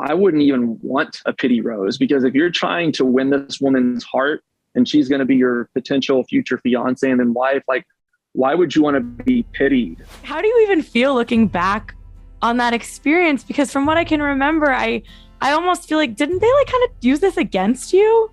I wouldn't even want a pity rose, because if you're trying to win this woman's heart and she's going to be your potential future fiance and then wife, like, why would you want to be pitied? How do you even feel looking back on that experience? Because from what I can remember, I almost feel like, didn't they like kind of use this against you?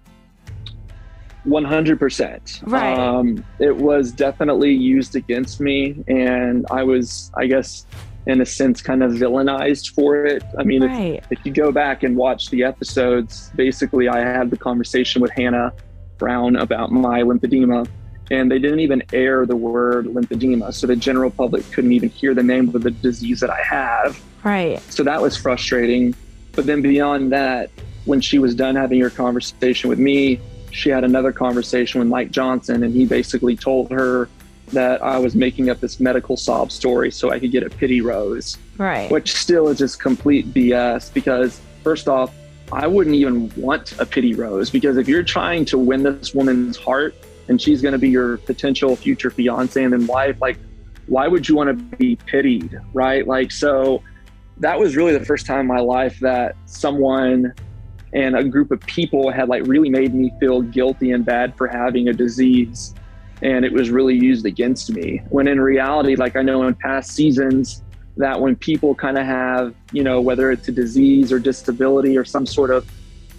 100%. Right. It was definitely used against me. And I was, I guess, in a sense, kind of villainized for it. I mean, right. if you go back and watch the episodes, basically I had the conversation with Hannah Brown about my lymphedema, and they didn't even air the word lymphedema. So the general public couldn't even hear the name of the disease that I have. Right. So that was frustrating. But then beyond that, when she was done having her conversation with me, she had another conversation with Mike Johnson, and he basically told her that I was making up this medical sob story so I could get a pity rose. Right. Which still is just complete BS, because first off, I wouldn't even want a pity rose, because if you're trying to win this woman's heart and she's going to be your potential future fiance and then wife, like, why would you want to be pitied, right? Like, so that was really the first time in my life that someone and a group of people had like really made me feel guilty and bad for having a disease. And it was really used against me. When in reality, like I know in past seasons that when people kind of have, you know, whether it's a disease or disability or some sort of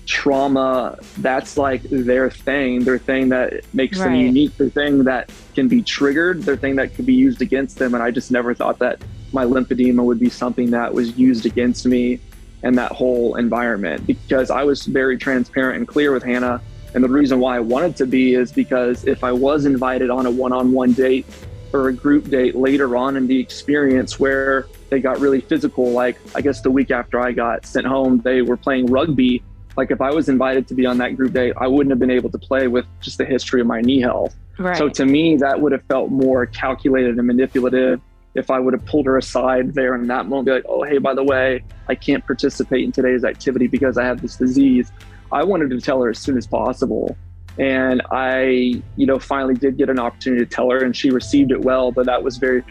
trauma, that's like their thing that makes them unique, their thing that can be triggered, their thing that could be used against them. And I just never thought that my lymphedema would be something that was used against me and that whole environment, because I was very transparent and clear with Hannah. And the reason why I wanted to be is because if I was invited on a one-on-one date or a group date later on in the experience where they got really physical, like I guess the week after I got sent home, they were playing rugby. Like if I was invited to be on that group date, I wouldn't have been able to play with just the history of my knee health. Right. So to me, that would have felt more calculated and manipulative if I would have pulled her aside there in that moment, be like, oh, hey, by the way, I can't participate in today's activity because I have this disease. I wanted to tell her as soon as possible. And I, finally did get an opportunity to tell her, and she received it well, but that was very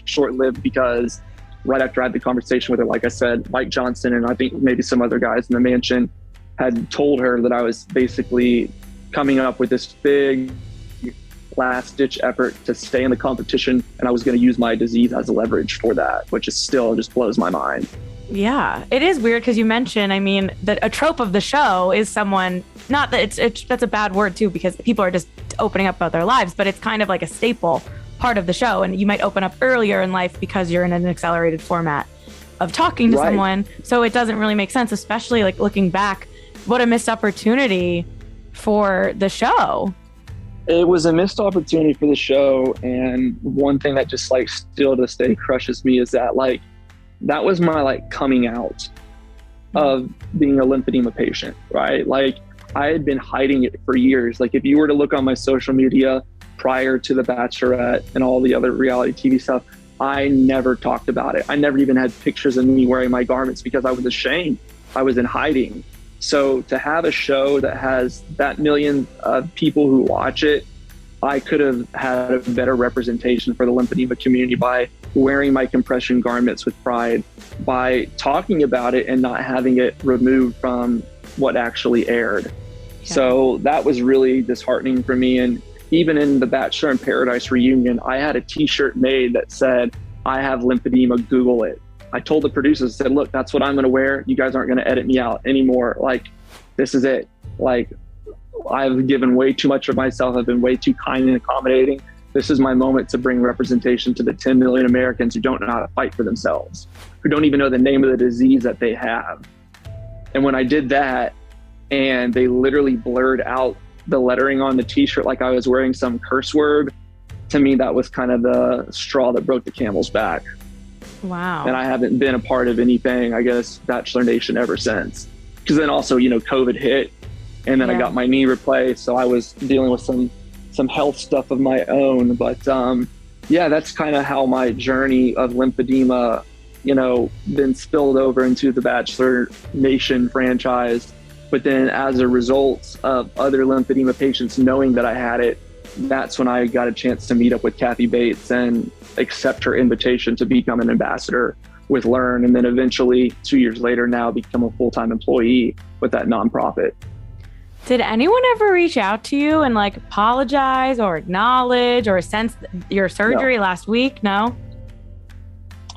short-lived because right after I had the conversation with her, like I said, Mike Johnson and I think maybe some other guys in the mansion had told her that I was basically coming up with this big last-ditch effort to stay in the competition, and I was going to use my disease as a leverage for that, which is still just blows my mind. Yeah, it is weird because you mentioned, that a trope of the show is someone, not that it's that's a bad word too, because people are just opening up about their lives, but it's kind of like a staple part of the show. And you might open up earlier in life because you're in an accelerated format of talking to someone. So it doesn't really make sense, especially like looking back, what a missed opportunity for the show. It was a missed opportunity for the show. And one thing that just like still to this day crushes me is that like, that was my like coming out of being a lymphedema patient, right? Like I had been hiding it for years. Like if you were to look on my social media prior to the Bachelorette and all the other reality TV stuff, I never talked about it. I never even had pictures of me wearing my garments because I was ashamed. I was in hiding. So to have a show that has that million of people who watch it, I could have had a better representation for the lymphedema community by wearing my compression garments with pride, by talking about it and not having it removed from what actually aired. Yeah. So that was really disheartening for me. And even in the Bachelor in Paradise reunion, I had a t-shirt made that said, I have lymphedema, Google it. I told the producers, I said, look, that's what I'm going to wear. You guys aren't going to edit me out anymore. Like, this is it. Like, I've given way too much of myself. I've been way too kind and accommodating. This is my moment to bring representation to the 10 million Americans who don't know how to fight for themselves, who don't even know the name of the disease that they have. And when I did that, and they literally blurred out the lettering on the t-shirt like I was wearing some curse word, to me, that was kind of the straw that broke the camel's back. Wow. And I haven't been a part of anything, I guess, Bachelor Nation ever since. Because then also, COVID hit, and then I got my knee replaced. So I was dealing with some health stuff of my own. But that's kind of how my journey of lymphedema, then spilled over into the Bachelor Nation franchise. But then as a result of other lymphedema patients knowing that I had it, that's when I got a chance to meet up with Kathy Bates and accept her invitation to become an ambassador, with Learn, and then eventually 2 years later now become a full-time employee with that nonprofit. Did anyone ever reach out to you and like apologize or acknowledge or sense your surgery last week? No?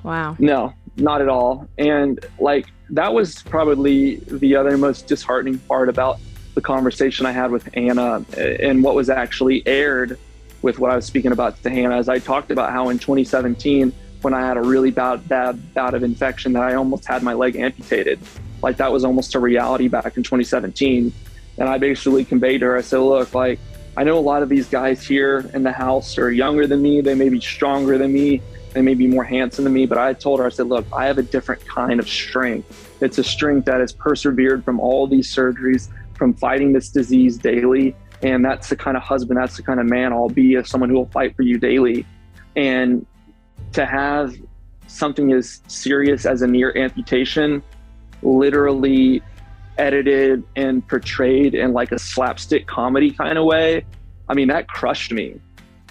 Wow. No, not at all. And like, that was probably the other most disheartening part about the conversation I had with Hannah, and what was actually aired with what I was speaking about to Hannah, as I talked about how in 2017, when I had a really bad bout of infection that I almost had my leg amputated, like that was almost a reality back in 2017. And I basically conveyed to her, I said, look, like, I know a lot of these guys here in the house are younger than me. They may be stronger than me. They may be more handsome than me. But I told her, I said, look, I have a different kind of strength. It's a strength that has persevered from all these surgeries, from fighting this disease daily. And that's the kind of husband, that's the kind of man I'll be, as someone who will fight for you daily. And to have something as serious as a near amputation literally edited and portrayed in like a slapstick comedy kind of way, I mean, that crushed me.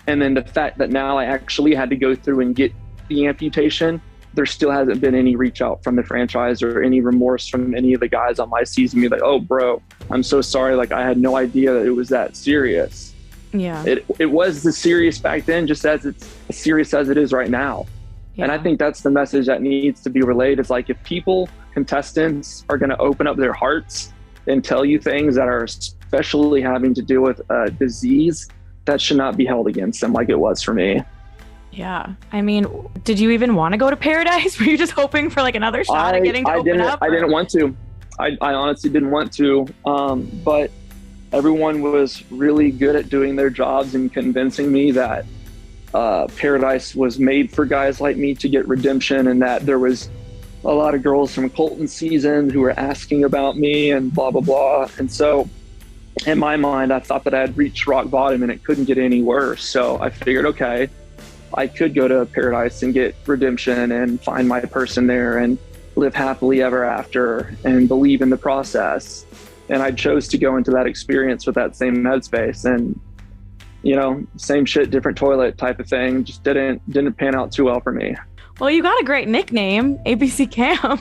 And then the fact that now I actually had to go through and get the amputation, there still hasn't been any reach out from the franchise or any remorse from any of the guys on my season. Be like, oh bro, I'm so sorry, like I had no idea that it was that serious. Yeah, it was the serious back then, just as it's as serious as it is right now. And I think that's the message that needs to be relayed. It's like, if people, contestants, are going to open up their hearts and tell you things that are especially having to do with a disease, that should not be held against them like it was for me. Yeah. I mean, did you even want to go to Paradise? Were you just hoping for like another shot at getting to open up? I didn't want to. I honestly didn't want to. But everyone was really good at doing their jobs and convincing me that Paradise was made for guys like me to get redemption, and that there was a lot of girls from Colton's season who were asking about me and blah, blah, blah. And so in my mind, I thought that I had reached rock bottom and it couldn't get any worse. So I figured, okay, I could go to Paradise and get redemption and find my person there and live happily ever after and believe in the process. And I chose to go into that experience with that same headspace, and you know, same shit, different toilet type of thing. Just didn't pan out too well for me. Well, you got a great nickname, ABC Cam.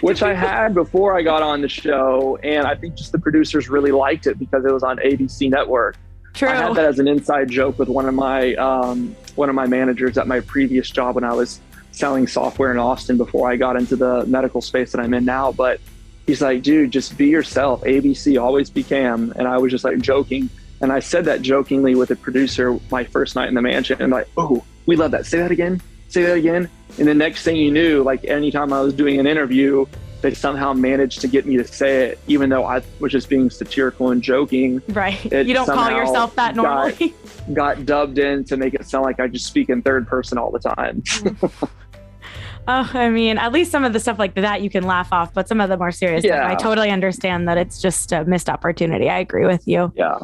Which I had before I got on the show, and I think just the producers really liked it because it was on ABC Network. True. I had that as an inside joke with one of my managers at my previous job when I was selling software in Austin before I got into the medical space that I'm in now. But he's like, dude, just be yourself. ABC, always be Cam. And I was just like joking. And I said that jokingly with the producer my first night in the mansion, and like, oh, we love that. Say that again. Say that again. And the next thing you knew, like anytime I was doing an interview, they somehow managed to get me to say it, even though I was just being satirical and joking. Right. You don't call yourself that normally. Got dubbed in to make it sound like I just speak in third person all the time. Oh, I mean, at least some of the stuff like that you can laugh off, but some of the more serious stuff, I totally understand that it's just a missed opportunity. I agree with you. Yeah.